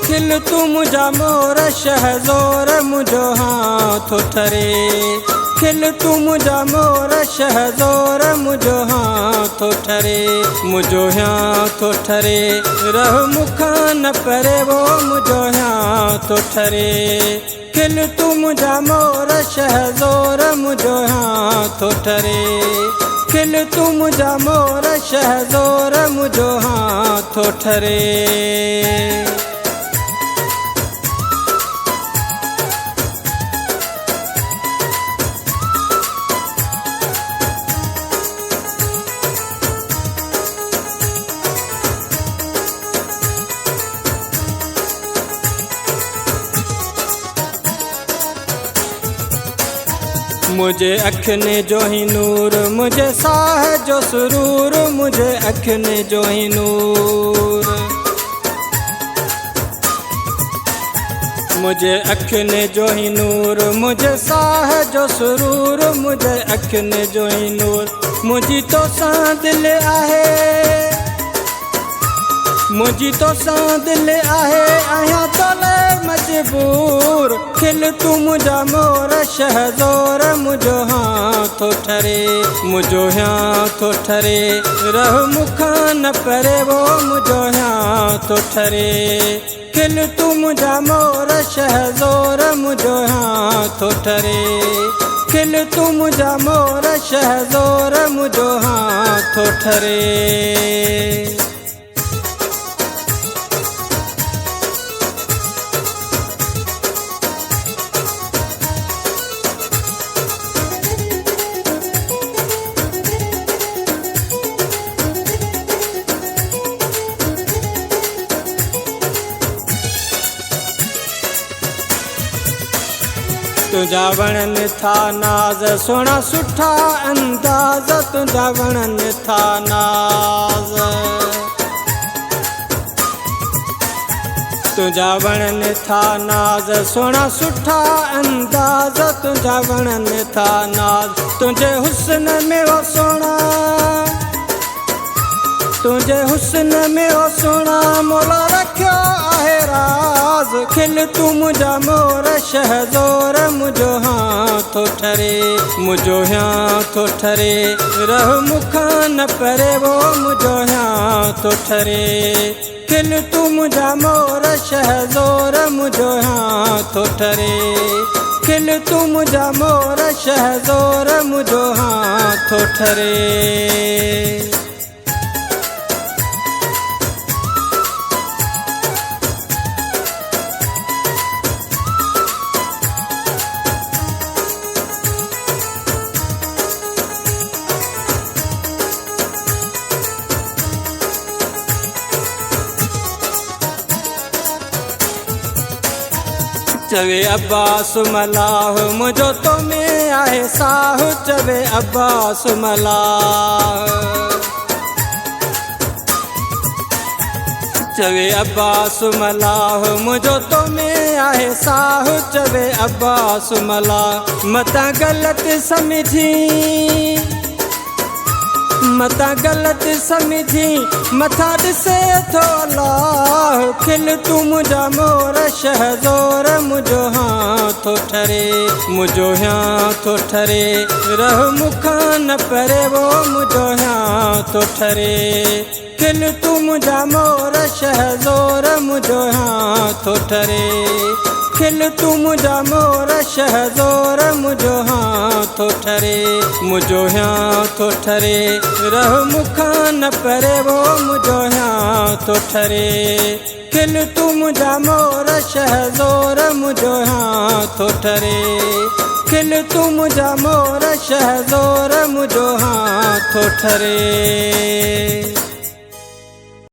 खिल तू मुझा मोर शहज़ोर मुझो हाथ ठरे खिल तू मुझा मोर शहज़ोर मुझो हाथ ठरे मुझो हाथ ठरे रह मुखा न परे वो मुझो हाथ ठरे खिल तू मुझा मोर शहज़ोर मुझो हाथ ठरे खिल तू मुझा मोर शहज़ोर मुझो हाथ ठरे। मुझे अखने जो ही नूर मुझे साह जो सुरूर मुझे अखने जो ही नूर मुझे अखने जो ही नूर मुझे साह जो सुरूर मुझे अखने जो ही नूर मुझी तो सा दिल आहे मुझी तो सा दिल आहे आया तोले मजबूर खिल तू मुझा मोर शहज़ोर मुझो हाथ ठरे मुझो हाथ ठरे रह मुखा न परे वो मुझो हाथ ठरे खिल तू मुझा मोर शहज़ोर मुझो हाथ ठरे खिल तू मुझा मोर शहज़ोर मुझो हाथ ठरे। तुझा वणन था नाज सोना सुठा अंदाज तुझा वणन था नाज तुझा वणन था नाज सोना सुठा अंदाज तुझा वणन था नाज तुझे हुस्न में वो सोना तुझे हुस्न में वो सोना मोला रखियो आहे राज खिल तू मुझा मोर शहज़ोर मुझो हाथ ठरे मुझो हाथ ठरे रह मुखा न परे वो मुझो हाथ ठरे खिल तू मुझा मोर शहज़ोर मुझो हाथ ठरे खिल तू मुझा मोर शहज़ोर मुझो हाथ ठरे। चवे अब्बास मलाह मुझो तो में आहे साह चवे अब्बास मलाह चवे अब्बास मलाह मुझो तो में आहे साह चवे अब्बास मलाह मता गलत समझी मता गलत समझी मथा ॾिसे थो अल्लाह खिल तू मुझा मोर शहज़ोर मुझो हाथ ठरे मुझो हाथ ठरे रह मुखा न परे वो मुझो हाथ ठरे खिल तू मुझा मोर शहज़ोर मुझो हाथ ठरे खिल तू मुझा मोर शहज़ोर मुझो हाथ ठरे मुझो हाथ ठरे रह मुखा न परे वो मुझो हाथ ठरे खिल तू मुझा मोर शहज़ोर मुझो हाथ ठरे खिल तू मुझा मोर शहज़ोर मुझो हाथ ठरे।